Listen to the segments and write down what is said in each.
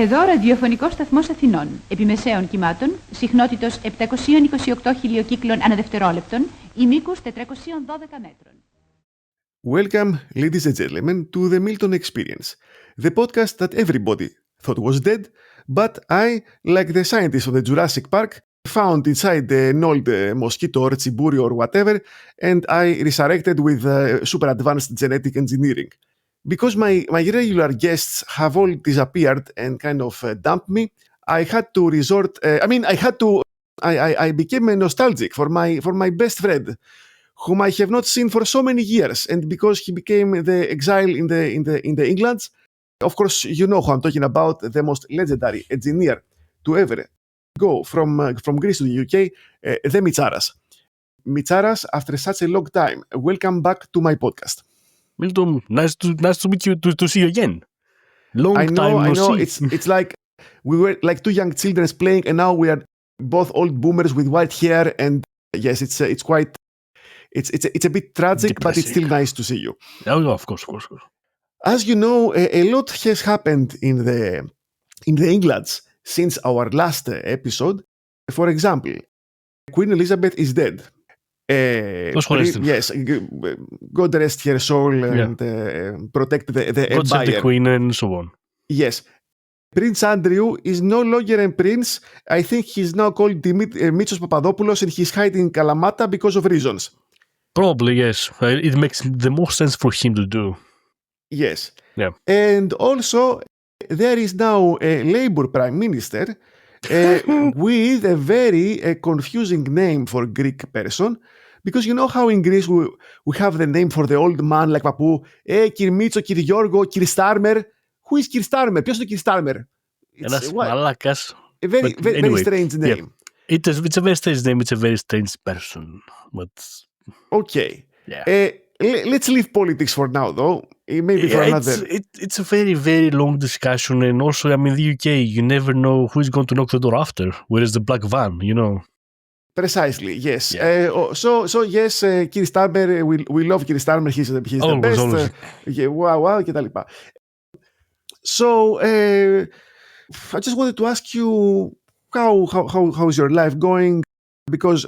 Εδώ ραδιοφωνικός σταθμός Αθηνών, επιμεσαίων κυμάτων, συχνότητος 728 χιλιοκύκλων ανά δευτερόλεπτον ή μήκους 412 μέτρων. Welcome, ladies and gentlemen, to the Milton Experience, the podcast that everybody thought was dead, but I, like the scientists of the Jurassic Park, found inside an old mosquito or chiburi or whatever, and I resurrected with super advanced genetic engineering. Because my regular guests have all disappeared and kind of dumped me, I had to resort. I became nostalgic for my best friend, whom I have not seen for so many years, and because he became the exile in the England. Of course, you know who I'm talking about, the most legendary engineer to ever go from Greece to the UK, the Mitsaras. Mitsaras, after such a long time, welcome back to my podcast. Milton, nice to meet you, to see you again. I know. See. It's like we were like two young children playing, and now we are both old boomers with white hair. And yes, it's quite, it's a bit tragic, Depressing. but it's still nice to see you. Oh, of course. As you know, a lot has happened in the Englands since our last episode. For example, Queen Elizabeth is dead. Yes, God rest her soul and protect the God empire. save the Queen and so on. Yes. Prince Andrew is no longer a prince. I think he's now called Mitsos Papadopoulos, and he's hiding in Kalamata because of reasons. Probably, yes. It makes the most sense for him to do. Yes. Yeah. And also, there is now a Labour Prime Minister with a very confusing name for Greek person. Because you know how in Greece we have the name for the old man like Papu, Kir Mitsο, Kir Giorgo, Kir Starmer. Who is Kir Starmer? Ποιος είναι ο Kir Starmer? Ένας μαλάκας. A very strange name. Yeah. It's a very strange name. It's a very strange person. But Okay. yeah. Let's leave politics for now, though. Maybe for another. It's a very, very long discussion. And also, I mean, the UK, you never know who is going to knock the door after. Where is the black van, you know? Precisely, yes. Yeah. So yes, Kir Starmer, we love Kir Starmer. He's the best. Wow, και τα λοιπά. So, I just wanted to ask you how is your life going? Because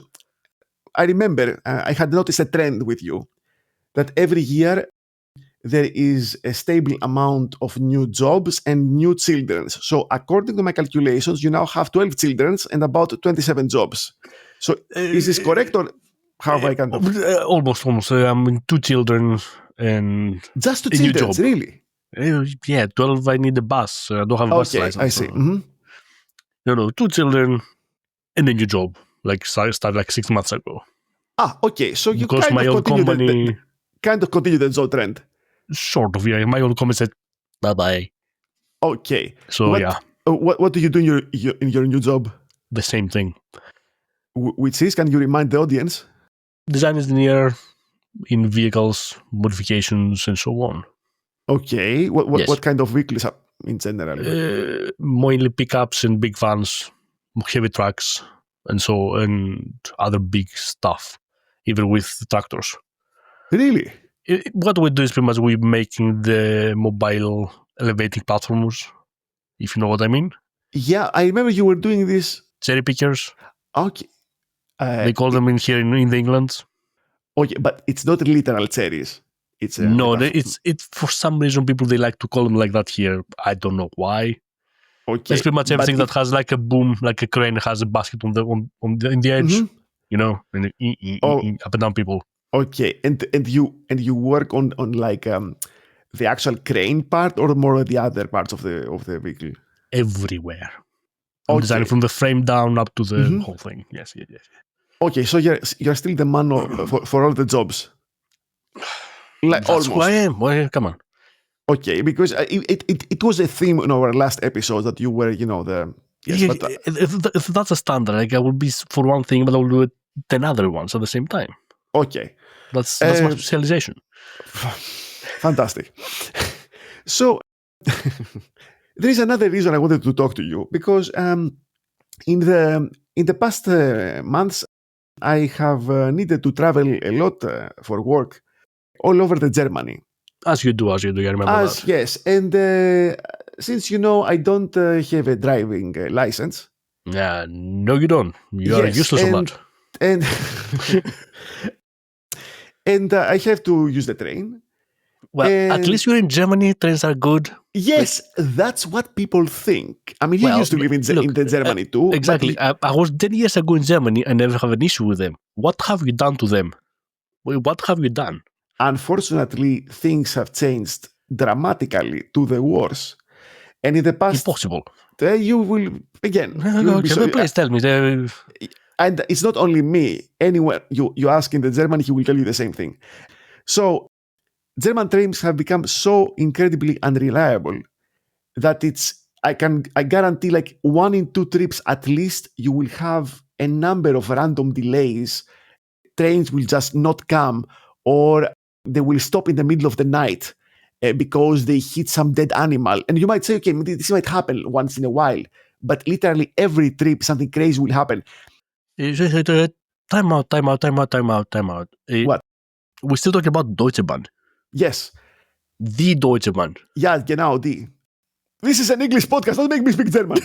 I remember I had noticed a trend with you that every year there is a stable amount of new jobs and new children. So, according to my calculations, you now have 12 children and about 27 jobs. So, is this correct, or how have I kind of... Almost. I mean, 2 children and Just 2 a new children, job. really? Yeah, 12, I need a bus. I don't have a bus license. I see. Mm-hmm. No, 2 children and a new job. Like, started like 6 months ago. Okay. So you Because my old company... kind of continue the job trend. Sort of, yeah. My old company said, bye-bye. Okay. So, yeah. What do you do in your new job? The same thing. Which is, can you remind the audience? Design engineer in vehicles, modifications, and so on. Okay. Yes. What kind of vehicles in general? Mainly pickups and big vans, heavy trucks, and other big stuff, even with tractors. Really? What we do is pretty much we're making the mobile elevating platforms, if you know what I mean. Yeah, I remember you were doing this. Cherry pickers. Okay. They call them in the England. Okay, but it's not literal cherries. It's it's for some reason people they like to call them like that here. I don't know why. Okay. It's pretty much everything that has like a boom, like a crane has a basket in the edge, mm-hmm. You know, and up and down people. Okay, and you work on like the actual crane part or more the other parts of the vehicle? Everywhere. I'm designing from the frame down up to the whole thing. Yes. Okay, so you're still the man for all the jobs. Like, that's almost. Who I am. Well, come on. Okay, because it was a theme in our last episode that you were, you know, the... Yes, yeah, but, if that's a standard, like I will be for one thing, but I will do it 10 other ones at the same time. Okay. That's my specialization. Fantastic. So, there is another reason I wanted to talk to you, because in the past months, I have needed to travel a lot for work all over the Germany. As you do, I remember that. Yes, and since you know I don't have a driving license. No, you don't. You are useless on that. And and I have to use the train. Well, at least you're in Germany. Trains are good. Yes, that's what people think. I mean, you used to live in Germany too. Exactly. I was 10 years ago in Germany. I never have an issue with them. What have you done to them? What have you done? Unfortunately, things have changed dramatically to the worse. And in the past... Impossible. You will, again... Please tell me. And it's not only me. Anywhere you ask in the German, he will tell you the same thing. So, German trains have become so incredibly unreliable that I guarantee like 1 in 2 trips at least, you will have a number of random delays. Trains will just not come, or they will stop in the middle of the night because they hit some dead animal. And you might say, okay, this might happen once in a while, but literally every trip, something crazy will happen. Time out. What? We're still talking about Deutsche Bahn. Yes. The Deutsche Bahn. Ja, genau, die. This is an English podcast, don't make me speak German.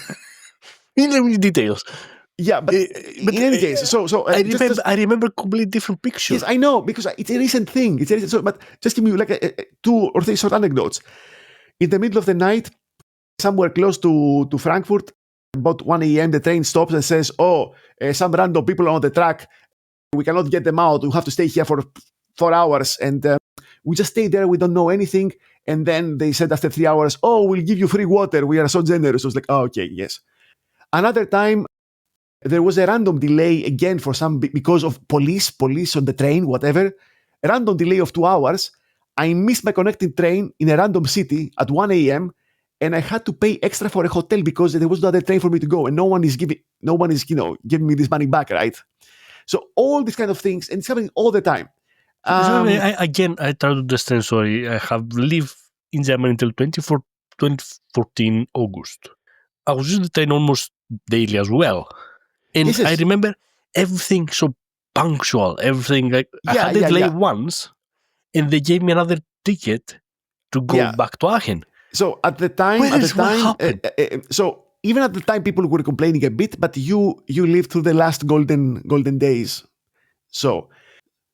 In details. Yeah, but in any case, so I remember completely different pictures. Yes, I know, because it's a recent thing. But just give me like 2 or 3 short anecdotes. In the middle of the night, somewhere close to Frankfurt, about 1 a.m., the train stops and says, some random people on the track, we cannot get them out. We have to stay here for 4 hours. And we just stay there. We don't know anything. And then they said after 3 hours, we'll give you free water. We are so generous. I was like, okay, yes. Another time, there was a random delay again because of police on the train, whatever. A random delay of 2 hours. I missed my connecting train in a random city at 1 a.m. and I had to pay extra for a hotel because there was no other train for me to go, and no one is giving me this money back, right? So all these kind of things, and it's happening all the time. I try to understand. Sorry, I have lived in Germany until 2014 August. I was using the train almost daily as well. And yes. I remember everything so punctual, everything like I had a delay once, and they gave me another ticket to go back to Aachen. So at the time, so even at the time, people were complaining a bit, but you lived through the last golden days. So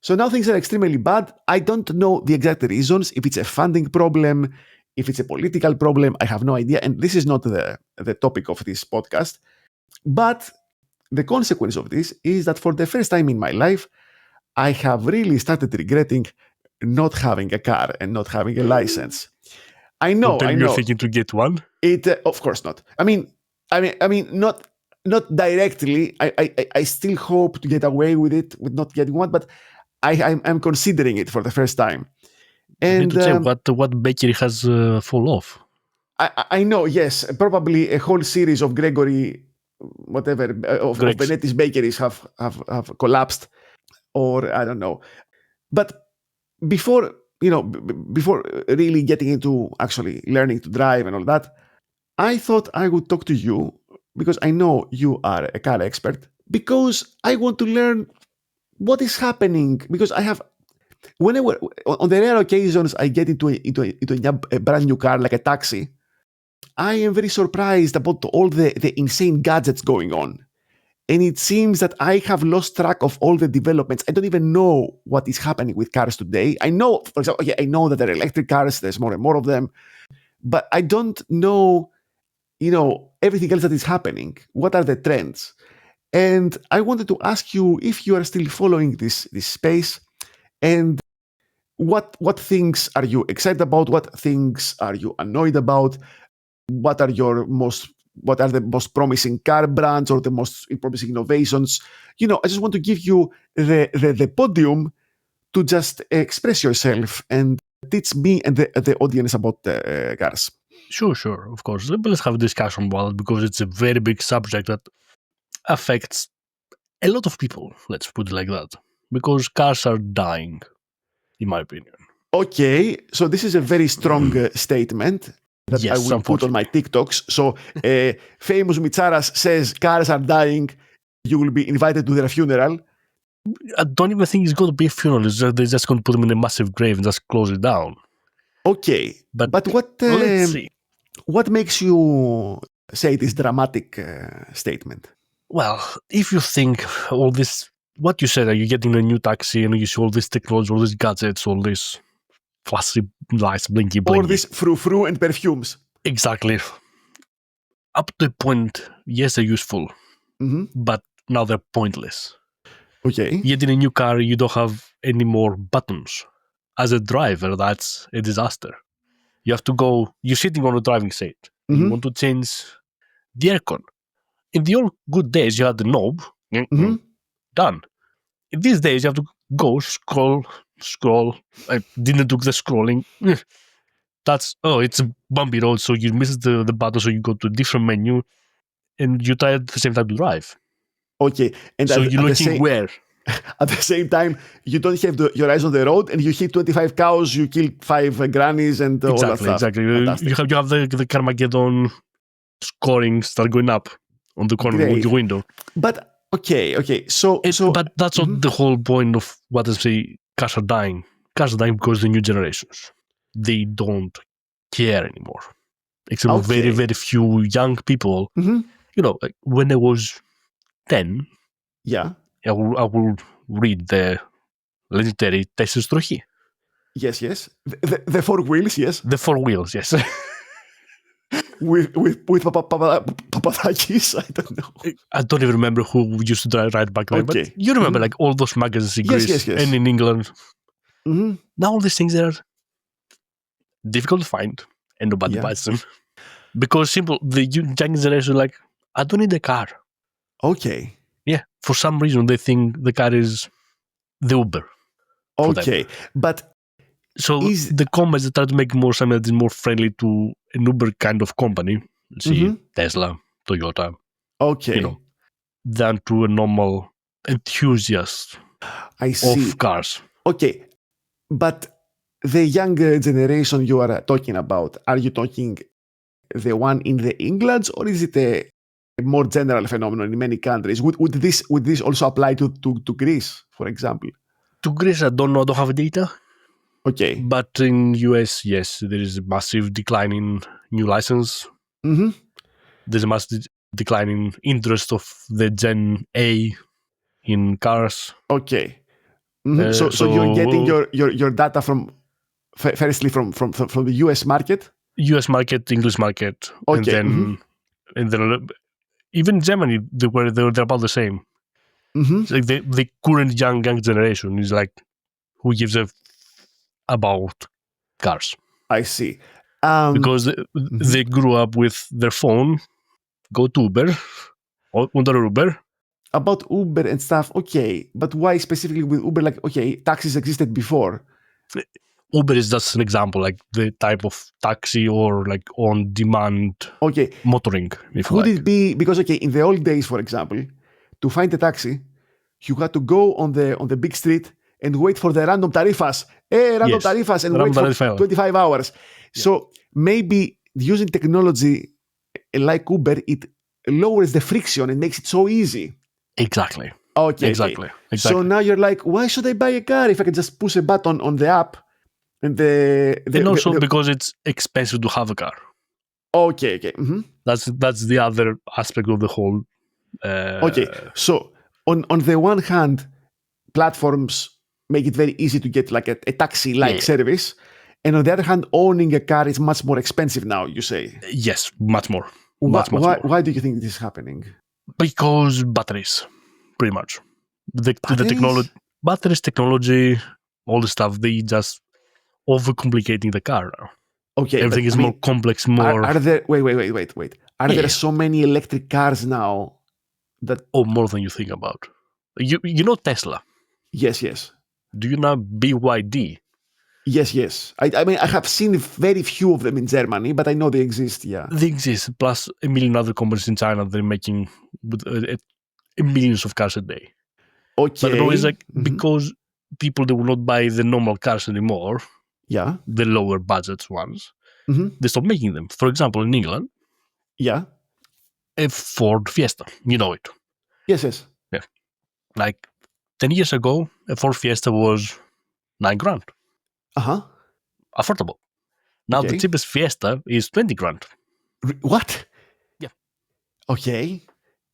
now things are extremely bad. I don't know the exact reasons. If it's a funding problem, if it's a political problem, I have no idea. And this is not the topic of this podcast, but the consequence of this is that for the first time in my life, I have really started regretting not having a car and not having a license. I know. You're thinking to get one? Of course not. I mean, not directly. I still hope to get away with it, with not getting one, but I'm considering it for the first time. And you need to check what bakery has fall off. I know. Yes, probably a whole series of Gregory. Whatever of Benetti's bakeries have collapsed, or I don't know. But before really getting into actually learning to drive and all that, I thought I would talk to you because I know you are a car expert, because I want to learn what is happening, because I have, whenever on the rare occasions I get into a brand new car like a taxi, I am very surprised about all the insane gadgets going on. And it seems that I have lost track of all the developments. I don't even know what is happening with cars today. I know, for example, I know that there are electric cars, there's more and more of them, but I don't know, everything else that is happening. What are the trends? And I wanted to ask you if you are still following this space, and what things are you excited about? What things are you annoyed about? What are the most promising car brands or the most promising innovations? I just want to give you the podium to just express yourself and teach me and the audience about cars. Sure, of course. Let's have a discussion about it, because it's a very big subject that affects a lot of people, let's put it like that, because cars are dying, in my opinion. Okay, so this is a very strong statement that I will put on my TikToks. So famous Mitsaras says cars are dying. You will be invited to their funeral. I don't even think it's going to be a funeral. They're just going to put them in a massive grave and just close it down. Okay, but what? Let's see. what makes you say this dramatic statement? Well, if you think all this, what you said, you get in a new taxi and you see all this technology, all these gadgets, all this flashy lights, blinky, blinky. Or this frou-frou and perfumes. Exactly. Up to a point, yes, they're useful, but now they're pointless. Okay. Yet in a new car, you don't have any more buttons. As a driver, that's a disaster. You have to go, you're sitting on the driving seat. You want to change the aircon. In the old good days, you had the knob, done. In these days, you have to go, scroll. I didn't do the scrolling. It's a bumpy road, so you miss the button, so you go to a different menu, and you try at the same time to drive. Okay. And so you're looking where? At the same time, you don't have your eyes on the road, and you hit 25 cows, you kill 5 grannies, and all that stuff. Exactly. You have the Carmageddon scoring start going up on the corner of your window. But okay. So but that's not the whole point of what I say. Cars are dying. Cars are dying because the new generations, they don't care anymore. Except for very, very few young people. You know, like when I was 10, I will read the legendary Tess's Trochi. Yes. The 4 wheels, yes. The 4 wheels, yes. with Papadakis, I don't know. I don't even remember who used to ride back then, but you remember like all those magazines in Greece and in England. Now all these things are difficult to find and nobody buys them. Because the young generation are like, I don't need a car. Okay. Yeah, for some reason they think the car is the Uber. Okay, but so the companies that try to make more something that is more friendly to an Uber kind of company, see Tesla, Toyota, than to a normal enthusiast of cars. Okay, but the younger generation you are talking about, are you talking the one in the England, or is it a more general phenomenon in many countries? Would this also apply to Greece, for example? To Greece, I don't know. I don't have data. Okay. But in US, yes, there is a massive decline in new license. There's a massive decline in interest of the Gen A in cars. Okay. So you're getting your data from firstly from the US market? US market, English market. Okay. And then even Germany, they're about the same. It's like the current young generation is like who gives a about cars. I see. Because they grew up with their phone, go to Uber, under Uber. About Uber and stuff, okay. But why specifically with Uber? Like, okay, taxis existed before. Uber is just an example, like the type of taxi or like on-demand motoring. Could it be because in the old days, for example, to find a taxi, you had to go on the big street and wait for the random tarifas, tarifas, and wait for 25 hours. Yeah. So maybe using technology like Uber, it lowers the friction and makes it so easy. Exactly. Okay. Exactly. So now you're like, why should I buy a car if I can just push a button on the app? And also because it's expensive to have a car. Okay. That's the other aspect of the whole. So on the one hand, platforms make it very easy to get like a taxi-like service, and on the other hand, owning a car is much more expensive now. You say? Yes, much more. Why do you think this is happening? Because batteries, pretty much. The technology, batteries, technology, all the stuff. They just overcomplicating the car now. Okay, everything is more complex. Are there? Wait. Are there so many electric cars now that? Oh, more than you think about. You know Tesla. Yes. Do you know BYD? Yes. I mean, I have seen very few of them in Germany, but I know they exist. Yeah, they exist. Plus a million other companies in China. They're making millions of cars a day. Okay, but the problem is like because people they will not buy the normal cars anymore. Yeah, the lower budget ones. They stop making them. For example, in England. Yeah, a Ford Fiesta. You know it. Yes. Yeah, like 10 years ago, a Ford Fiesta was $9,000. Affordable. Now the cheapest Fiesta is $20,000. What? Yeah. Okay.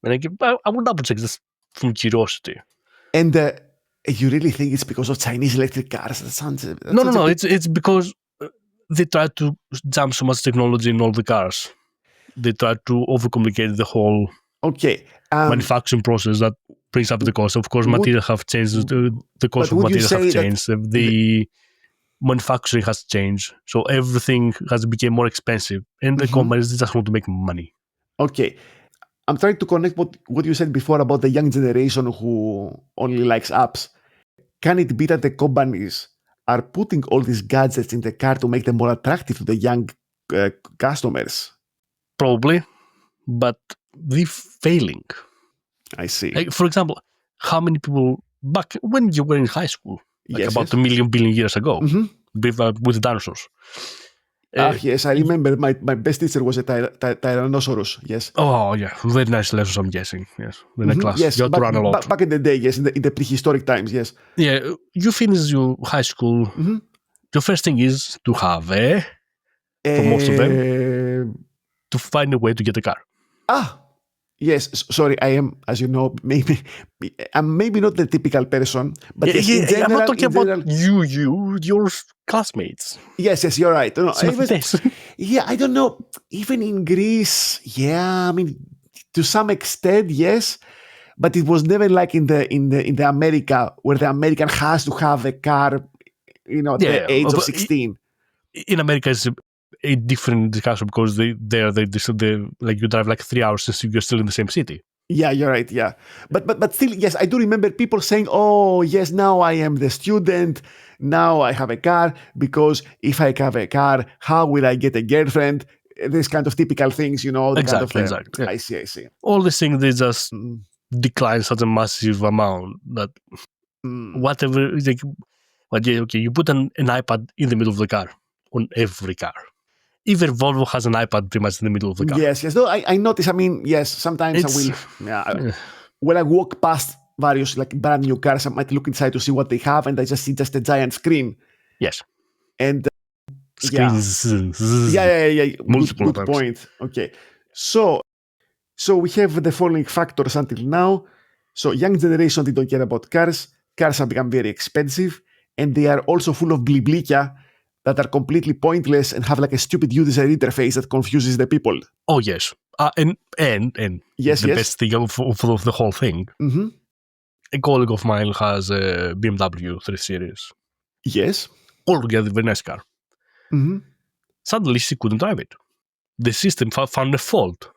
And I would double check this from curiosity. And you really think it's because of Chinese electric cars? That sounds... No. It's because they try to jump so much technology in all the cars. They try to overcomplicate the whole manufacturing process that brings up the cost. Of course, materials have changed. The cost of materials have changed. The manufacturing has changed. So everything has become more expensive. And the companies just want to make money. Okay. I'm trying to connect what you said before about the young generation who only likes apps. Can it be that the companies are putting all these gadgets in the car to make them more attractive to the young customers? Probably, but they're failing. I see. Like, for example, how many people back when you were in high school, about a million billion years ago, with dinosaurs? Yes, I remember my best teacher was a Tyrannosaurus, yes. Oh, yeah, very nice lessons, I'm guessing, yes. Very nice class. Yes, you had to run a lot. Back in the day, yes, in the prehistoric times, yes. Yeah, you finish your high school, the first thing is to have, for most of them, to find a way to get a car. Yes, sorry, I am, as you know, I'm maybe not the typical person, but in general, I'm not talking about your classmates. Yes, you're right. No, yeah, I don't know. Even in Greece, yeah, I mean, to some extent, yes, but it was never like in the America where the American has to have a car, at the age of 16. In America, it's a different discussion because they like you drive like 3 hours since you're still in the same city. Yeah, you're right. Yeah, but still, yes, I do remember people saying, "Oh, yes, now I am the student. Now I have a car because if I have a car, how will I get a girlfriend?" This kind of typical things, Exactly. Yeah. I see. All these things they just decline such a massive amount that whatever. Like, but yeah, okay, you put an iPad in the middle of the car on every car. Even Volvo has an iPad pretty much in the middle of the car. Yes. No, I notice. I mean, yes, sometimes I will. When I walk past various like brand new cars, I might look inside to see what they have, and I just see just a giant screen. Yes. And screens. Yeah. Multiple good point. Okay. So we have the following factors until now. So young generation, they don't care about cars. Cars have become very expensive, and they are also full of bliblikia that are completely pointless and have like a stupid user interface that confuses the people. Oh, yes. And yes, the best thing of the whole thing. A colleague of mine has a BMW 3 Series. Yes. Altogether very nice car. Suddenly she couldn't drive it. The system found a fault.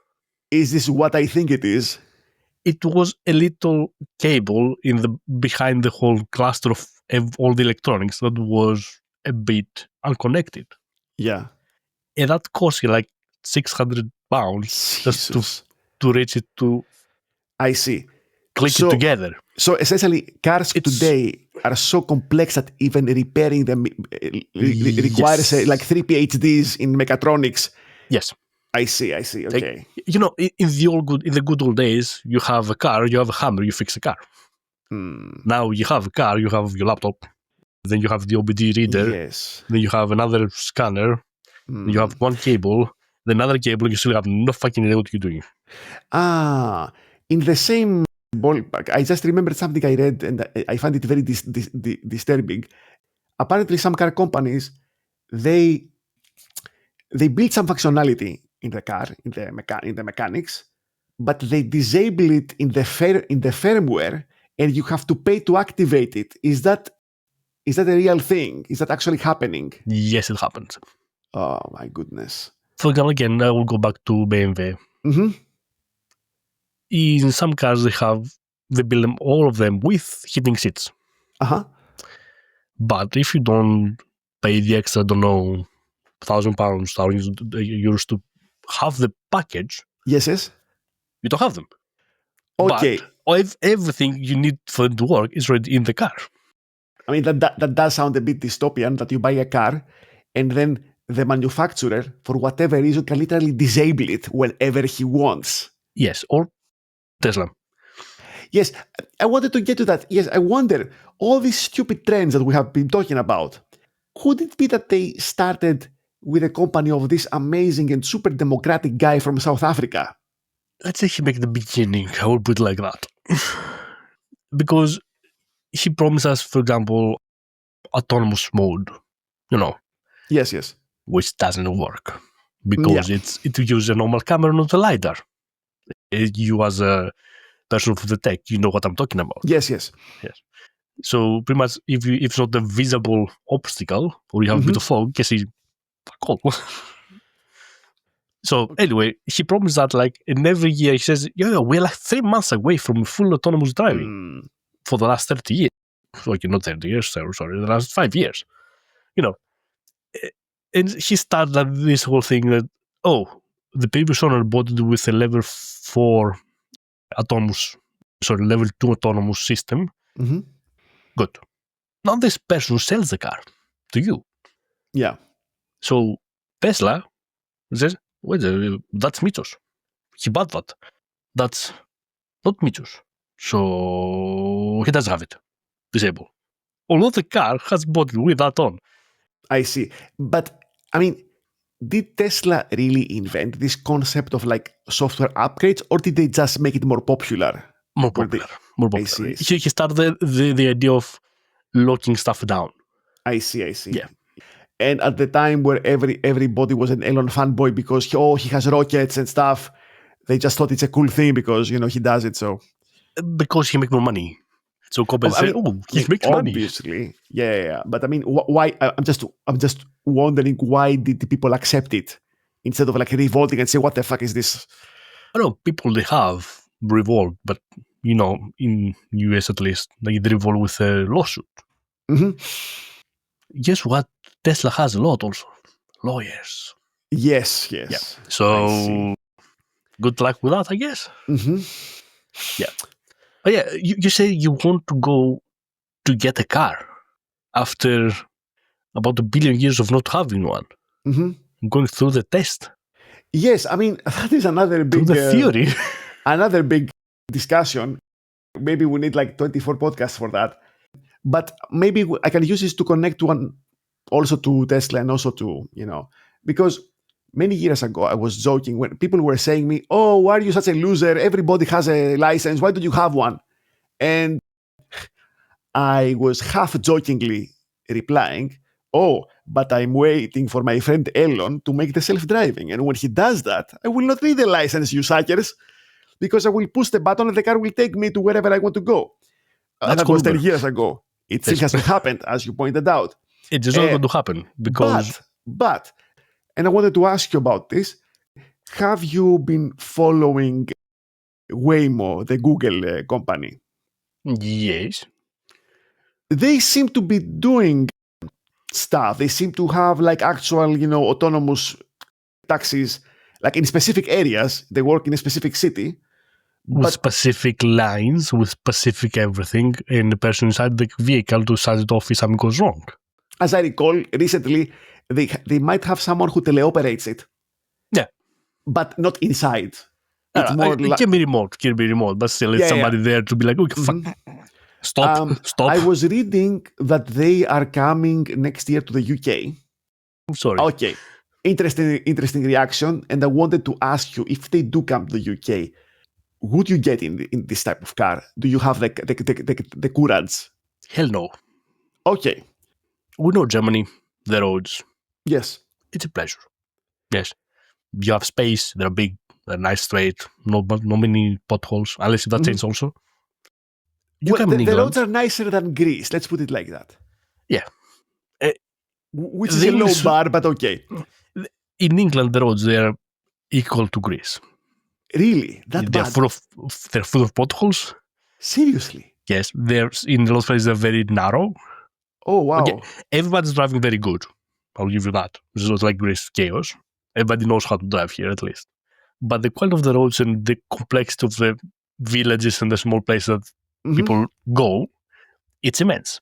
Is this what I think it is? It was a little cable behind the whole cluster of all the electronics that was a bit unconnected. Yeah. And that cost you like £600 just to reach it to I see. Click it together. So essentially cars today are so complex that even repairing them requires like 3 PhDs in mechatronics. Yes. I see. Okay. Like, in the good old days, you have a car, you have a hammer, you fix a car. Now you have a car, you have your laptop. Then you have the OBD reader. Yes. Then you have another scanner. Then you have one cable. Then another cable. You still have no fucking idea what you're doing. In the same ballpark, I just remembered something I read and I find it very disturbing. Apparently, some car companies they build some functionality in the car, in the mechanics, but they disable it in the firmware, and you have to pay to activate it. Is that a real thing? Is that actually happening? Yes, it happens. Oh my goodness. For example, again, I will go back to BMW. In some cars, they build them, all of them, with heating seats. But if you don't pay the extra, £1,000, €1,000 to have the package, yes, you don't have them. Okay. But everything you need for it to work is already in the car. I mean, that does sound a bit dystopian, that you buy a car and then the manufacturer, for whatever reason, can literally disable it whenever he wants. Yes, or Tesla. Yes, I wanted to get to that. Yes, I wonder, all these stupid trends that we have been talking about, could it be that they started with a company of this amazing and super democratic guy from South Africa? Let's say he make the beginning. I will put it like that. Because he promised us, for example, autonomous mode, Yes. which doesn't work because it uses a normal camera, not a LiDAR. You as a person of the tech, you know what I'm talking about. Yes. So pretty much, if it's not a visible obstacle or you have a bit of fog, guess he's cool. So anyway, he promised that and every year he says, we're 3 months away from full autonomous driving for the last 30 years. Okay, not 30 years, sorry, the last 5 years. And he started this whole thing that, the previous owner bought it with a level 4 level 2 autonomous system. Mm-hmm. Good. Now this person sells the car to you. Yeah. So Tesla says, wait, that's Mitsos. He bought that. That's not Mitsos. So he doesn't have it. Disabled. Although the car has bought it with that on. I see. But, I mean, did Tesla really invent this concept of software upgrades, or did they just make it more popular? More popular. I see. He started the idea of locking stuff down. I see. Yeah. And at the time where everybody was an Elon fanboy because he has rockets and stuff, they just thought it's a cool thing because he does it. So because he makes more money. So companies say, he makes money. Obviously, yeah. But I mean, why? I'm just wondering, why did the people accept it instead of revolting and say, "What the fuck is this?" I know people they have revolt, but in US at least, they revolt with a lawsuit. Mm-hmm. Guess what? Tesla has a lot also. Lawyers. Yes. Yeah. So good luck with that, I guess. Mm-hmm. Yeah. Oh yeah, you say you want to go to get a car after about 1 billion years of not having one. Mm-hmm. Going through the test. Yes, I mean, that is another big... Through the theory. Another big discussion. Maybe we need 24 podcasts for that. But maybe I can use this to connect also to Tesla and also to, because many years ago I was joking when people were saying me, "Oh, why are you such a loser? Everybody has a license. Why don't you have one?" And I was half jokingly replying, "Oh, but I'm waiting for my friend Elon to make the self-driving. And when he does that, I will not need the license, you suckers, because I will push the button and the car will take me to wherever I want to go." That was 10 years ago. It still hasn't happened, as you pointed out. It is not going to happen because... But, and I wanted to ask you about this. Have you been following Waymo, the Google company? Yes. They seem to be doing stuff. They seem to have actual, autonomous taxis, in specific areas. They work in a specific city. With specific lines, with specific everything, and the person inside the vehicle to shut it off if something goes wrong. As I recall, recently, they might have someone who teleoperates it. Yeah. But not inside. It's it can be remote, but still it's somebody there to be like, okay, fuck. Stop. I was reading that they are coming next year to the UK. I'm sorry. Okay. Interesting reaction. And I wanted to ask you, if they do come to the UK, would you get in this type of car? Do you have the courage? Hell no. Okay. We know Germany, the roads. Yes. It's a pleasure. Yes. You have space, they're big, they're nice straight, no many potholes, unless that changes also. The roads are nicer than Greece, let's put it like that. Yeah. Which is a low bar, but okay. In England, the roads, they are equal to Greece. Really? They're full of potholes. Seriously? Yes. In a lot of places, they're very narrow. Oh, wow. Okay. Everybody's driving very good. I'll give you that. It's not like Greece chaos. Everybody knows how to drive here, at least. But the quality of the roads and the complexity of the villages and the small places that people go, it's immense.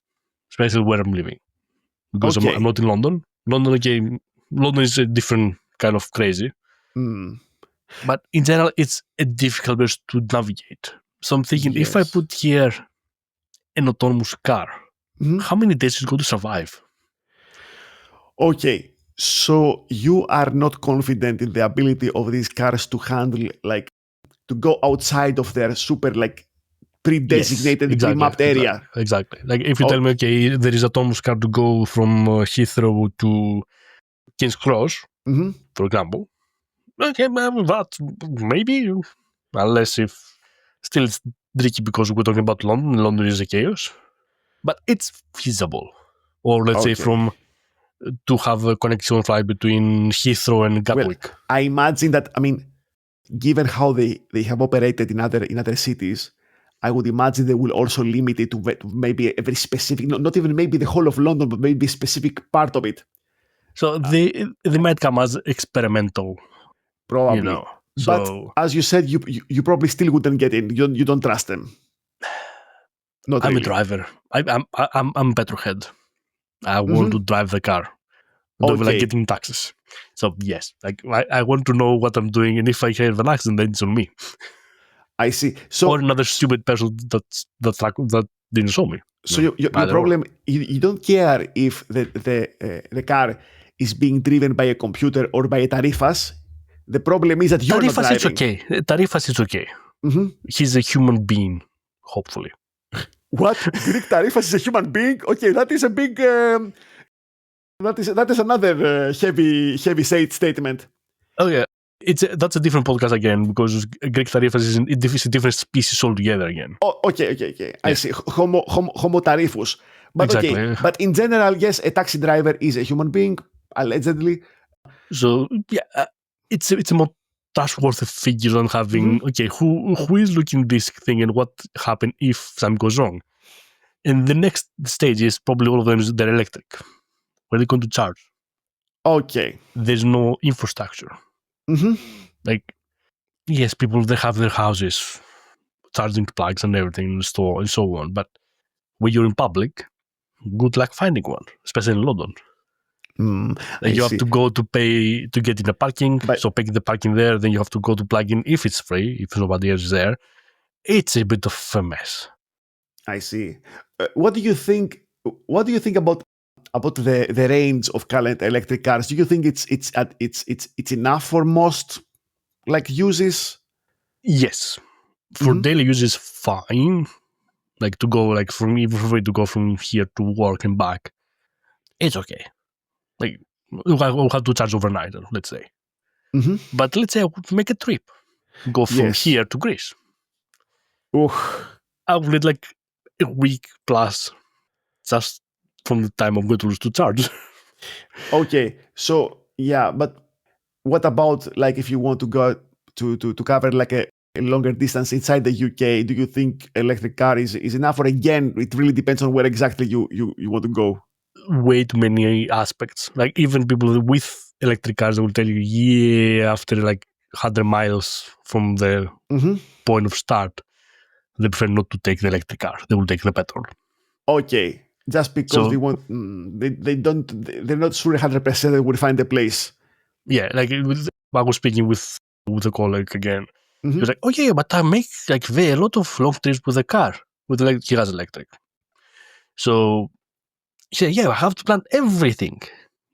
Especially where I'm living. Because I'm not in London. London is a different kind of crazy. But in general, it's a difficult place to navigate. So I'm thinking, if I put here an autonomous car, how many days is it going to survive? Okay. So you are not confident in the ability of these cars to handle, like, to go outside of their super, like, pre-designated, Yes, exactly, pre-mapped area. Exactly. Like if you tell me, okay, there is a Thomas car to go from Heathrow to King's Cross, for example. Okay, that maybe, unless if still it's tricky because we're talking about London. London is a chaos, but it's feasible. Or let's say to have a connection flight between Heathrow and Gatwick. Well, I imagine that, I mean, given how they have operated in other cities, I would imagine they will also limit it to maybe a very specific, not even maybe the whole of London, but maybe a specific part of it. So they might come as experimental, probably. You know. But as you said, you probably still wouldn't get in. You don't trust them. Not I'm really. a driver. I'm petrolhead. I want to drive the car. I don't like getting taxes. So yes, like I want to know what I'm doing, and if I have an accident, then it's on me. I see. So or another stupid person that didn't show me. So your problem, you don't care if the car is being driven by a computer or by a Tarifus. The problem is that you're Tarifus not driving. Is okay. Tarifus is okay. He's a human being, hopefully. What? Greek Tarifus is a human being? Okay, that is a big. That is another heavy statement. Oh yeah, that's a different podcast again because Greek Tarifus is a different species altogether again. Oh, okay. Yeah. I see. Homo Tarifus. But exactly. Okay. But in general, yes, a taxi driver is a human being, allegedly. So yeah, it's a more trustworthy figure than having who is looking at this thing and what happened if something goes wrong. And the next stage is probably all of them they're electric. Where are they going to charge? Okay. There's no infrastructure. Like, yes, people they have their houses, charging plugs and everything in the store and so on. But when you're in public, good luck finding one, especially in London. You have to go to pay to get in the parking. So pay the parking there, then you have to go to plug in if it's free, if nobody else is there. It's a bit of a mess. I see. What do you think about the range of current electric cars? Do you think it's enough for most uses? Yes, for daily uses, fine. Like to go from here to work and back, it's okay. Like we'll have to charge overnight, let's say. But let's say I would make a trip, go from here to Greece. I would need a week plus, just from the time I'm going to lose to charge. Okay, so yeah, but what about if you want to go to cover a longer distance inside the UK? Do you think electric car is enough, or again, it really depends on where exactly you want to go? Way too many aspects. Like even people with electric cars will tell you, after 100 miles from the point of start, they prefer not to take the electric car. They will take the petrol. Okay, just because they want, they're not sure 100% they will find a place. Yeah, I was speaking with a colleague again. He was like, "Oh yeah, but I make a lot of long trips with a car. He has electric." So he said, "Yeah, I have to plan everything."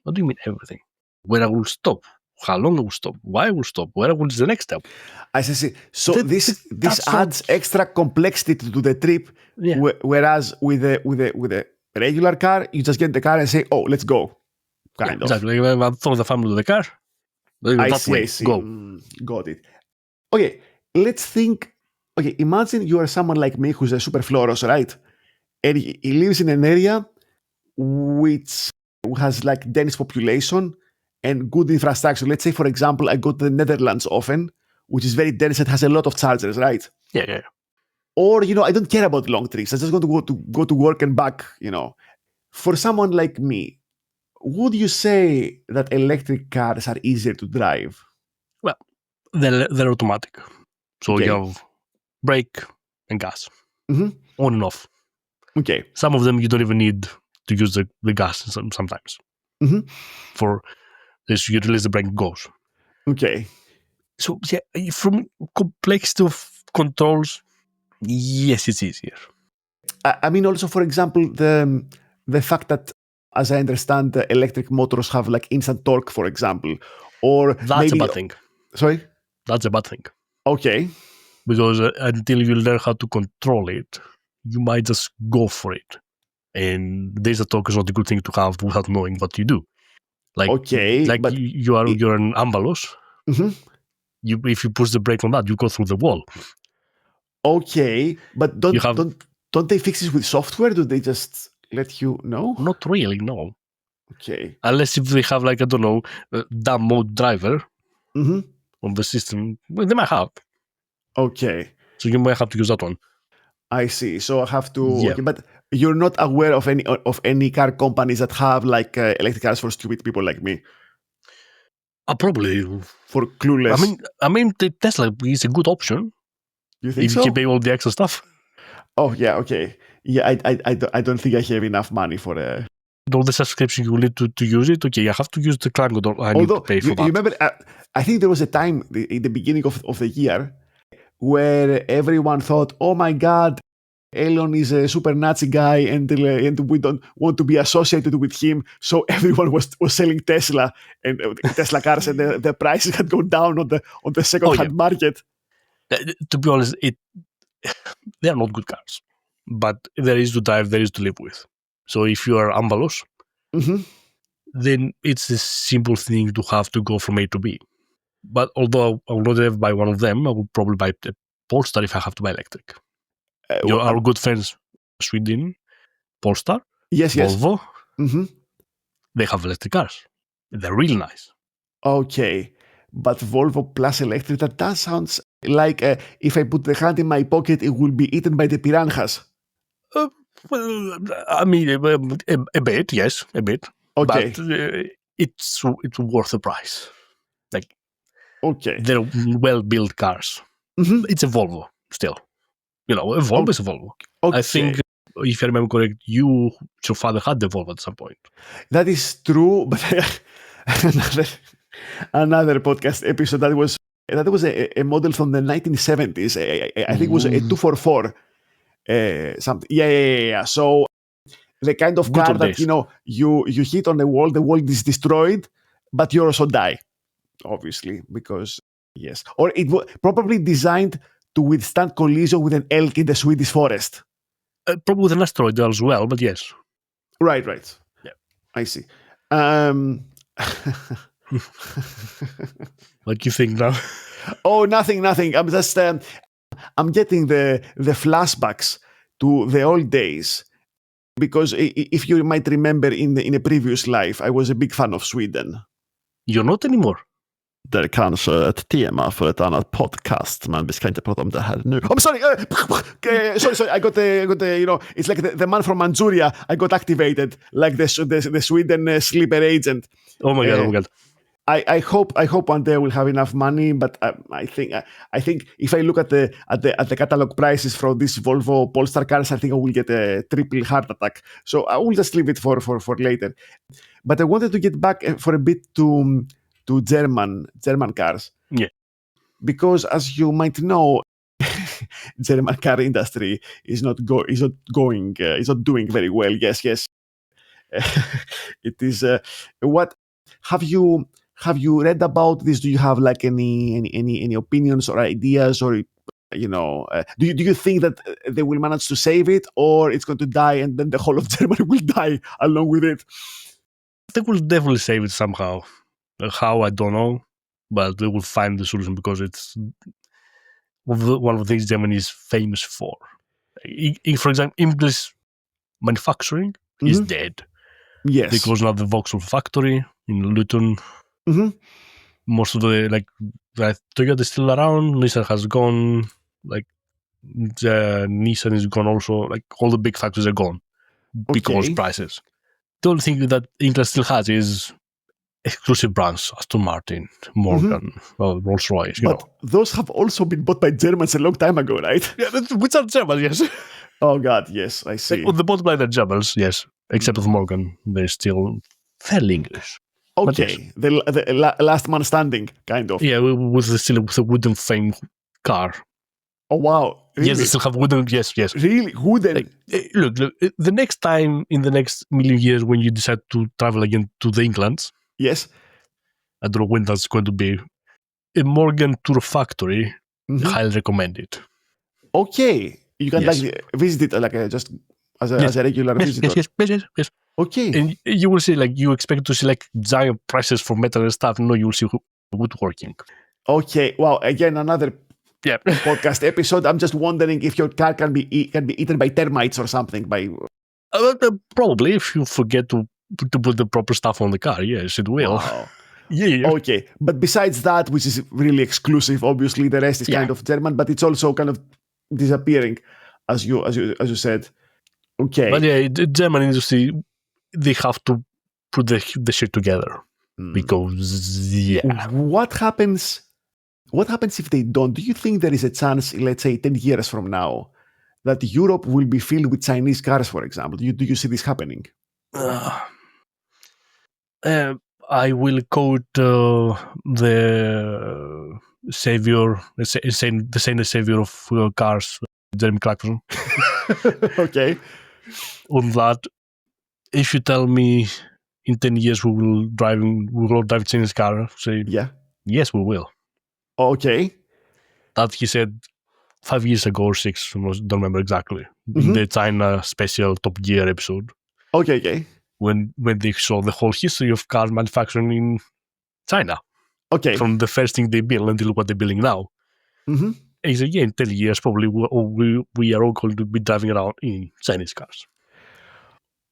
What do you mean everything? Where I will stop, how long I will stop, why I will stop, where will the next step. I see. So this adds extra complexity to the trip. Yeah. Whereas with a regular car, you just get the car and say, "Oh, let's go." Kind of. Exactly. I throw the family to the car. I see. Go. Got it. Okay, let's think. Okay, imagine you are someone like me who's a super floros, right? And he lives in an area which has dense population and good infrastructure. Let's say, for example, I go to the Netherlands often, which is very dense and has a lot of chargers, right? Yeah. Or, I don't care about long trips. I just want to go to work and back, For someone like me, would you say that electric cars are easier to drive? Well, they're automatic. So you have brake and gas. On and off. Okay. Some of them you don't even need to use the gas sometimes. For this, you release the brake, it goes. Okay. So yeah, from complexity of controls, yes, it's easier. I mean, also, for example, the fact that as I understand, electric motors have like instant torque, for example, or That's maybe. a bad thing. Sorry? That's a bad thing. Okay. Because until you learn how to control it, you might just go for it. And data torque is not a good thing to have without knowing what you do. Like, Okay, but you're an ambalos. Mhm. If you push the brake on that, you go through the wall. Okay, but don't they fix it with software? Do they just let you know? Not really, no. Okay. Unless if they have, like, I don't know, dumb mode driver Mm-hmm. on the system. Well, they might have. Okay. So you might have to use that one. I see. So I have to. Yeah. Okay, but you're not aware of any car companies that have like electric cars for stupid people like me, Probably. for clueless. I mean, the Tesla is a good option You think if so? you can pay all the extra stuff. Oh yeah. Okay. Yeah. I don't think I have enough money for a. All the subscription you will need to use it. Okay, I have to use the Carmageddon. I need to pay for that. You remember, I think there was a time in the beginning of the year where everyone thought, "Oh my God, Elon is a super Nazi guy, and we don't want to be associated with him." So everyone was selling Tesla and Tesla cars, and the prices had gone down on the second-hand market. To be honest, they are not good cars, but there is to drive, there is to live with. So if you are ambalos, Mm-hmm. then it's a simple thing to have to go from A to B. But although I will not ever buy one of them, I will probably buy a Polestar if I have to buy electric. Our good friends, Sweden, Polestar, Yes. Volvo, Mm-hmm. they have electric cars. They're really nice. Okay, but Volvo plus electric, that does sound like if I put the hand in my pocket, it will be eaten by the piranhas. Well, I mean, a bit, yes, a bit. Okay. But it's worth the price. Like, Okay. they're well-built cars. Mm-hmm. It's a Volvo still. A Volvo is a Volvo. Okay. I think, if I remember correct, your father had the Volvo at some point. That is true, but another podcast episode that was a model from the 1970s. I think it was a 244. Something. Yeah. So the kind of Good car old that days. you hit on the wall is destroyed, but you also die, obviously, because yes, or it was probably designed to withstand collision with an elk in the Swedish forest. Probably with an asteroid as well, but yes. Right. Yeah. I see. What do you think now? Oh, nothing. I'm just I'm getting the flashbacks to the old days, because if you might remember in a previous life, I was a big fan of Sweden. You're not anymore. Det är kanske ett tema för ett annat podcast, men vi ska inte prata om det här nu. I'm sorry. Sorry. I got it's like the man from Manchuria. I got activated like the Sweden sleeper agent. Oh my God. I hope one day we'll have enough money, but I think if I look at the catalog prices for this Volvo Polestar cars, I think I will get a triple heart attack. So I will just leave it for later. But I wanted to get back for a bit to German cars. Yeah. Because as you might know, German car industry is not doing very well. Yes. It is. What have you read about this? Do you have like any opinions or ideas, or do you think that they will manage to save it, or it's going to die and then the whole of Germany will die along with it? They will definitely save it somehow. How, I don't know, but they will find the solution, because it's one of the things Germany is famous for. For example, English manufacturing is dead. Yes. Because now the Vauxhall factory in Luton, most of the Toyota is still around, Nissan has gone, Nissan is gone also, all the big factories are gone because prices. The only thing that England still has is exclusive brands, Aston Martin, Morgan, Rolls-Royce. But those have also been bought by Germans a long time ago, right? Yeah, which are Germans, yes. Oh God, yes, I see. On the bottom line, they're Germans, yes. Except of Morgan, they're still fairly English. Okay, yes. The last man standing, kind of. Yeah, with a wooden frame car. Oh, wow. Really? Yes, they still have wooden. Yes. Really? Wooden? Like, look, the next time in the next million years when you decide to travel again to the England, Yes. I don't know when that's going to be, a Morgan Tour Factory, Mm-hmm. highly recommend it. Okay. You can Yes. like visit it like just as a regular visitor. Yes. Okay. And you will see, like, you expect to see like giant prices for metal and stuff. No, you will see woodworking. Okay. Wow. Again, another Yeah. podcast episode. I'm just wondering if your car can be eaten by termites or something. Probably if you forget to put the proper stuff on the car. Yes, it will. Wow. Yeah. Okay. But besides that, which is really exclusive, obviously the rest is kind of German, but it's also kind of disappearing, as you said. Okay. But yeah, the German industry, they have to put the shit together because What happens if they don't? Do you think there is a chance, let's say 10 years from now, that Europe will be filled with Chinese cars, for example? Do you see this happening? I will quote the savior, the savior of cars, Jeremy Clarkson. Okay. On that, if you tell me in 10 years we will all drive Chinese car, say yes, we will. Okay. That he said 5 years ago or 6, I don't remember exactly, in the China special Top Gear episode. Okay. When they show the whole history of car manufacturing in China. Okay. From the first thing they build until what they're building now. Mm-hmm. And he said, in 10 years, probably we are all going to be driving around in Chinese cars.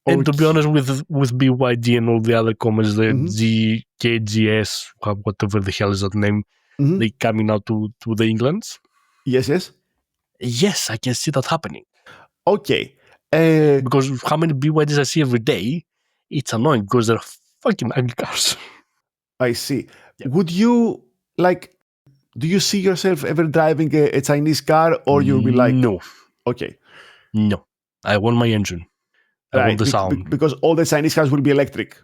Okay. And to be honest, with BYD and all the other comments, the GKGS, whatever the hell is that name, they coming out to the Englands. Yes. Yes, I can see that happening. Okay. Because how many BYDs I see every day, it's annoying because they're fucking ugly cars. I see. Yeah. Would you, do you see yourself ever driving a Chinese car, or you'll be like... No. Okay. No. I want my engine. I want the sound. Because all the Chinese cars will be electric.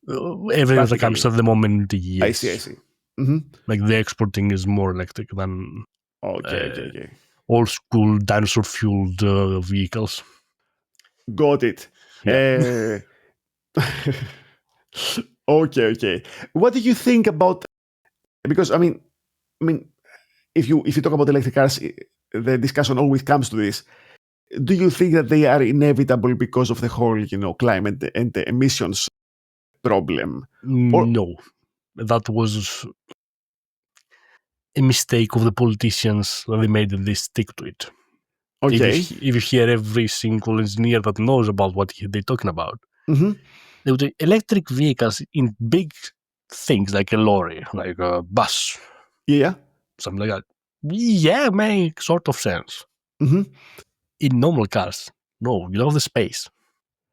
Every other comes at the moment, yes. I see. Mm-hmm. Like the exporting is more electric than okay. Old school dinosaur-fueled vehicles. Got it. Yeah. Okay. What do you think about? Because I mean, if you talk about electric cars, the discussion always comes to this. Do you think that they are inevitable because of the whole, climate and the emissions problem? No, that was a mistake of the politicians that they made and they stick to it. Okay. If you hear every single engineer that knows about what they're talking about, they would say electric vehicles in big things like a lorry, like a bus, something like that. Yeah, make sort of sense. In normal cars, no, you don't have the space.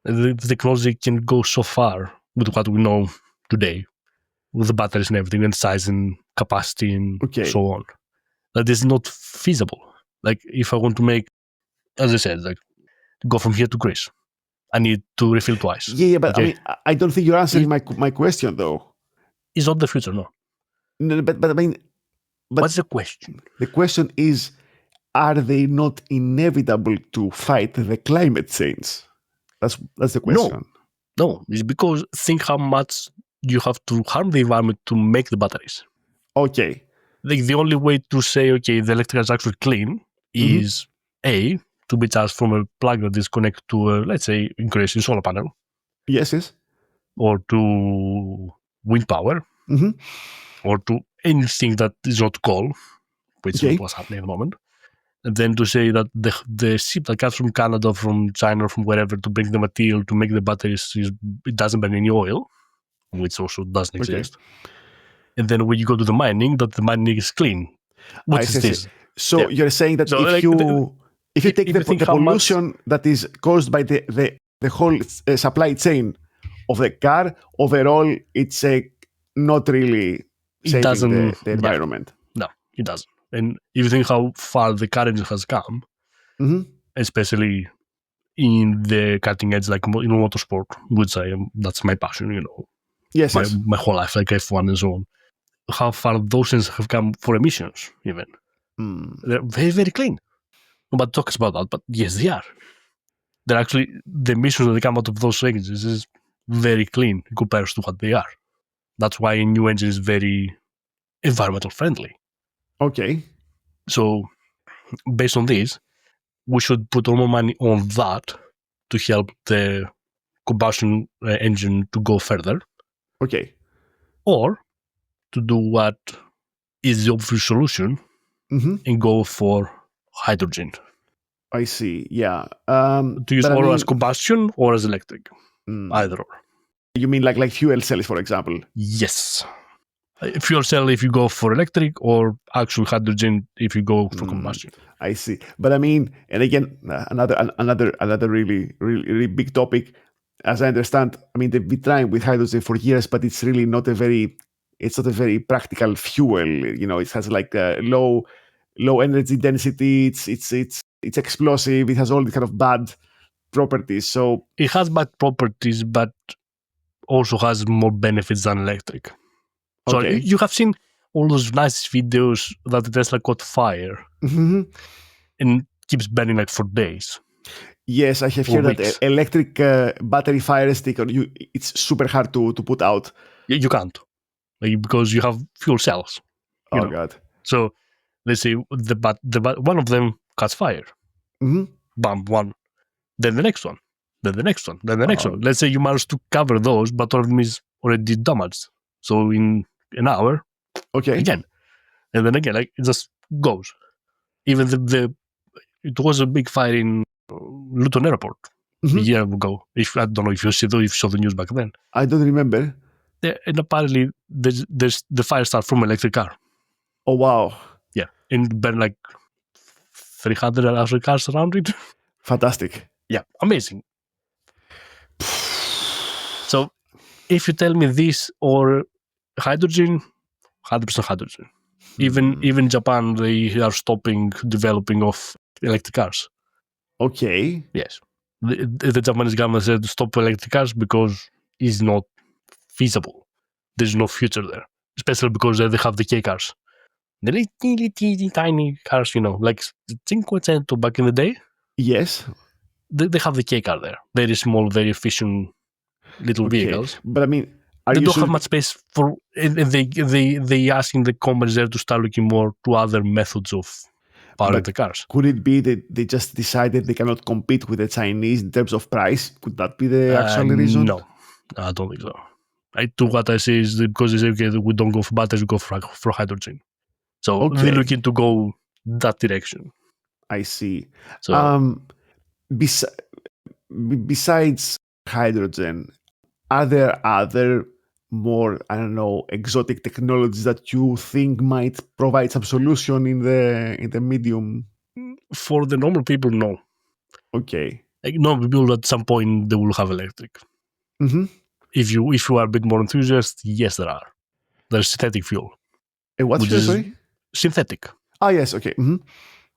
The technology can go so far with what we know today, with the batteries and everything, and size and capacity and so on. That is not feasible. Like if I want to make, as I said, like go from here to Greece, I need to refill twice. Yeah, but I mean, I don't think you're answering my question though. It's not the future, no. No, but I mean, what's the question? The question is, are they not inevitable to fight the climate change? That's the question. No, it's because think how much you have to harm the environment to make the batteries. Okay. Like the only way to say, okay, the electric is actually clean is A, to be charged from a plug that is connected to, let's say, increasing solar panel. Yes. Or to wind power. Or to anything that is not coal, which is what's happening at the moment. And then to say that the ship that comes from Canada, from China, from wherever to bring the material to make the batteries, it doesn't burn any oil, which also doesn't exist. And then when you go to the mining, that the mining is clean. What is this? So you're saying that if you take the pollution that is caused by the whole supply chain of the car, overall, it's not really saving the environment. No, it doesn't. And if you think how far the car engine has come, especially in the cutting edge, like in motorsport, which that's my passion, Yes, my whole life, like F1 and so on. How far those things have come for emissions, even. They're very, very clean. Nobody talks about that, but yes, they are. They're actually, the emissions that come out of those engines is very clean in comparison to what they are. That's why a new engine is very environmental friendly. Okay. So, based on this, we should put all more money on that to help the combustion engine to go further. Okay. Or to do what is the obvious solution and go for hydrogen. I see. Yeah. To use as combustion or as electric. Either or. You mean like fuel cells, for example? Yes. Fuel cell if you go for electric, or actual hydrogen if you go for combustion. I see. But I mean, and again, another really, really, really big topic. As I understand, I mean, they've been trying with hydrogen for years, but it's really not a very practical fuel. You know, it has like a low energy density. It's explosive. It has all the kind of bad properties. So it has bad properties, but also has more benefits than electric. So you have seen all those nice videos that the Tesla caught fire and keeps burning like for days. Yes, I have heard that electric battery fire stick, it's super hard to put out. You can't, because you have fuel cells. Oh God! So let's say one of them catches fire. Bam, one. Then the next one. Then the next one. Then the next one. Let's say you manage to cover those, but all of them is already damaged. So in an hour, again, and then again, like it just goes. Even it was a big fire in Luton Airport a year ago. I don't know if you saw the news back then. I don't remember. And apparently, there's the fire started from an electric car. Oh wow! Yeah, and burned like 300 other cars around it. Fantastic. Yeah, amazing. So, if you tell me this or hydrogen, 100% hydrogen. Even Japan, they are stopping developing of electric cars. Okay. Yes. The Japanese government said to stop electric cars because it's not feasible. There's no future there. Especially because they have the K cars. The little tiny cars, like Cinquecento back in the day. Yes. They have the K car there. Very small, very efficient little vehicles. But I mean, they don't have much space for. They asking the companies there to start looking more to other methods of powering the cars. Could it be that they just decided they cannot compete with the Chinese in terms of price? Could that be the actual reason? No, I don't think so. What I say is because they say, okay, we don't go for batteries, we go for hydrogen. So they're looking to go that direction. I see. So, besides hydrogen, are there other more, I don't know, exotic technologies that you think might provide some solution in the medium? For the normal people, no. Okay. Like normal people, at some point they will have electric. If you are a bit more enthusiast, yes, there are. There's synthetic fuel. What's fuel, sorry? Synthetic. Ah, yes, okay.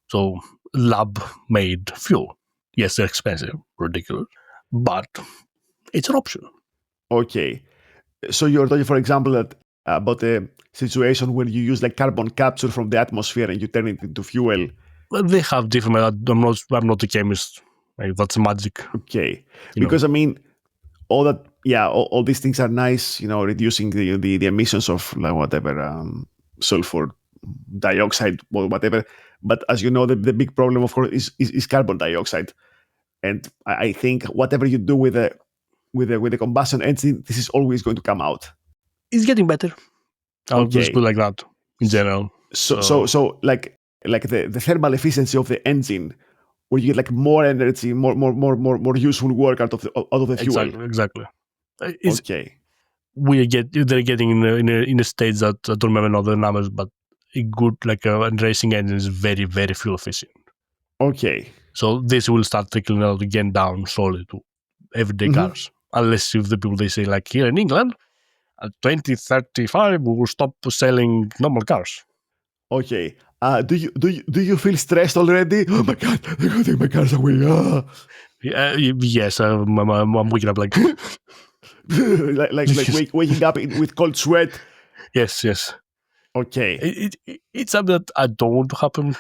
So lab-made fuel. Yes, they're expensive, ridiculous, but it's an option. Okay. So you're talking, for example, about a situation where you use like carbon capture from the atmosphere and you turn it into fuel. Well, they have different. I'm not a chemist. That's magic. Okay. Because I mean, all these things are nice. Reducing the emissions of like whatever sulfur dioxide or whatever. But as you know, the big problem, of course, is carbon dioxide. And I think whatever you do with the combustion engine, this is always going to come out. It's getting better. I'll just put it like that in general. So like the thermal efficiency of the engine, where you get like more energy, more useful work out of the fuel. Exactly. They're getting in a stage that I don't remember all the numbers, but a good racing engine is very, very fuel efficient. Okay. So this will start trickling out again down slowly to everyday cars. Unless if the people they say like here in England, at 2035 we will stop selling normal cars. Okay. Do you feel stressed already? Oh my God, they're going to take my cars away. Yes, I'm waking up like like waking up with cold sweat. Yes. Okay. It's something that I don't want to happen.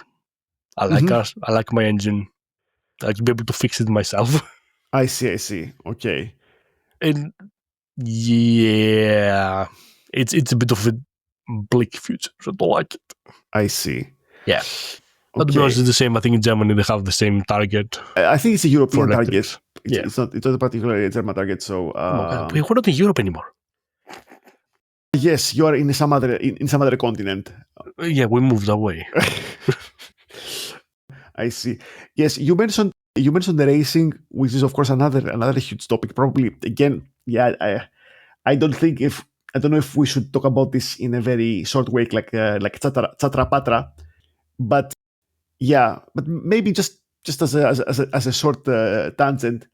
I like cars. I like my engine. I like to be able to fix it myself. I see. Okay. And yeah, it's a bit of a bleak future. I don't like it. I see. Yeah. But to be honest, it's the same. I think in Germany they have the same target. I think it's a European target. Yeah. It's not particularly a German target. So we're not in Europe anymore. Yes, you are in some other continent. Yeah, we moved away. I see. Yes, you mentioned the racing, which is of course another huge topic. Probably again, I don't know if we should talk about this in a very short way, like chatra patra, but maybe just as a short tangent.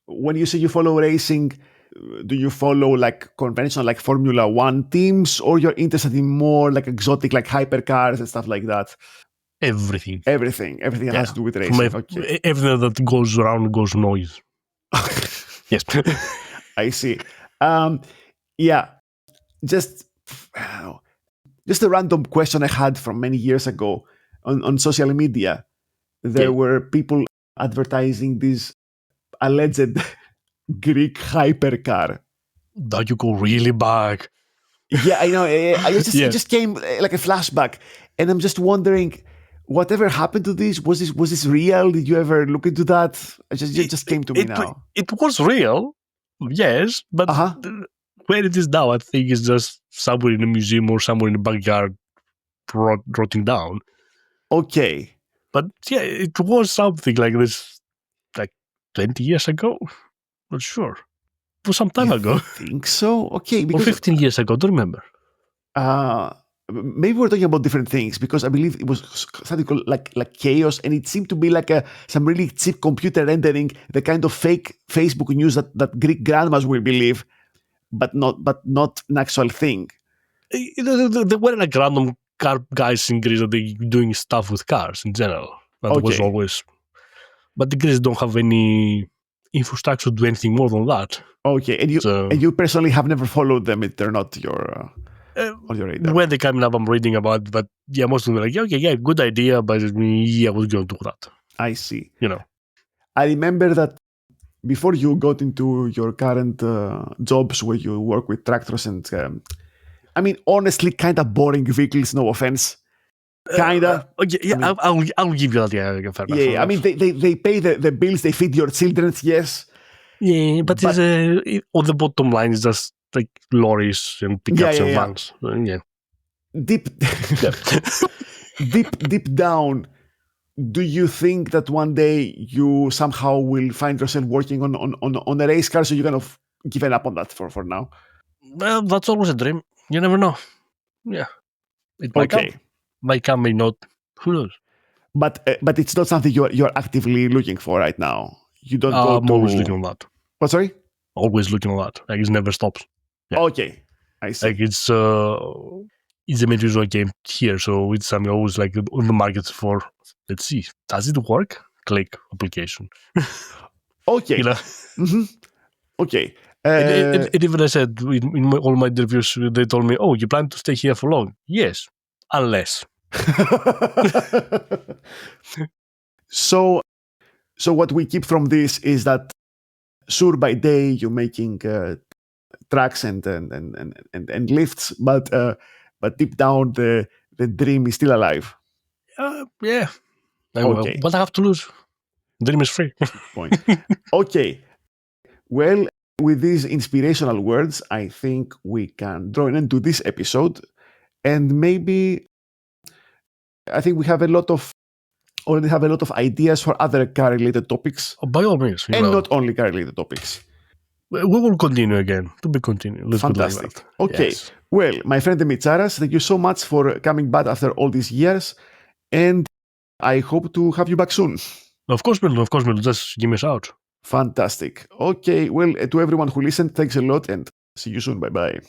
When you say you follow racing, do you follow like conventional like Formula One teams, or you're interested in more like exotic like hypercars and stuff like that? Everything has to do with racing. Everything that goes around goes noise. Yes. I see. Just a random question I had from many years ago on social media. There were people advertising this alleged Greek hypercar. That you go really back. Yeah, I know. It just came like a flashback, and I'm just wondering, whatever happened to this? Was this real? Did you ever look into that? It just came to me now. It was real, yes, but where it is now, I think it's just somewhere in a museum or somewhere in the backyard, rotting down. Okay, but yeah, it was something like this, like 20 years ago. Not sure. It was some time ago. I think so. Okay, or 15 years ago. Don't remember. Maybe we're talking about different things, because I believe it was something called like chaos, and it seemed to be like some really cheap computer rendering, the kind of fake Facebook news that Greek grandmas will believe, but not an actual thing. There were like random car guys in Greece that they doing stuff with cars in general. That was always. But the Greeks don't have any infrastructure to do anything more than that. Okay, and you personally have never followed them. They're not your. On your radar. When they come up, I'm reading about, but yeah, most of them are like, good idea, but yeah, we're going to do that. I see. I remember that before you got into your current jobs where you work with tractors and, honestly, kind of boring vehicles, no offense. Kinda. I'll give you that. Yeah, fair enough. They pay the bills, they feed your children, yes. Yeah, but it's, on the bottom line is just like lorries and pickups and vans. Deep down, do you think that one day you somehow will find yourself working on a race car, so you're kind of given up on that for now? Well, that's always a dream. You never know. Yeah. It might come. Might come, may not. Who knows? But it's not something you're actively looking for right now. You don't go I'm always looking on that. What, sorry? Always looking on that. Like, it never stops. Yeah. Okay. I see. Like, it's the main reason I came here, so it's something always like on the market for, let's see, does it work? Click application. Okay. Okay. And even I said in all my interviews, they told me, "Oh, you plan to stay here for long?" Yes, unless. So what we keep from this is that, sure, by day you're making tracks and lifts, but deep down the dream is still alive. Yeah. Okay. What I have to lose? Dream is free. Point. Okay. Well, with these inspirational words, I think we can draw an end to this episode, and maybe I think we already have a lot of ideas for other car-related topics. By all means. And not only car-related topics. We will continue again. To be continued. Let's Fantastic. Like that. Okay. Yes. Well, my friend Mitsaras, thank you so much for coming back after all these years, and I hope to have you back soon. Of course, Bill. Just give me a shout. Fantastic. Okay. Well, to everyone who listened, thanks a lot, and see you soon. Bye-bye.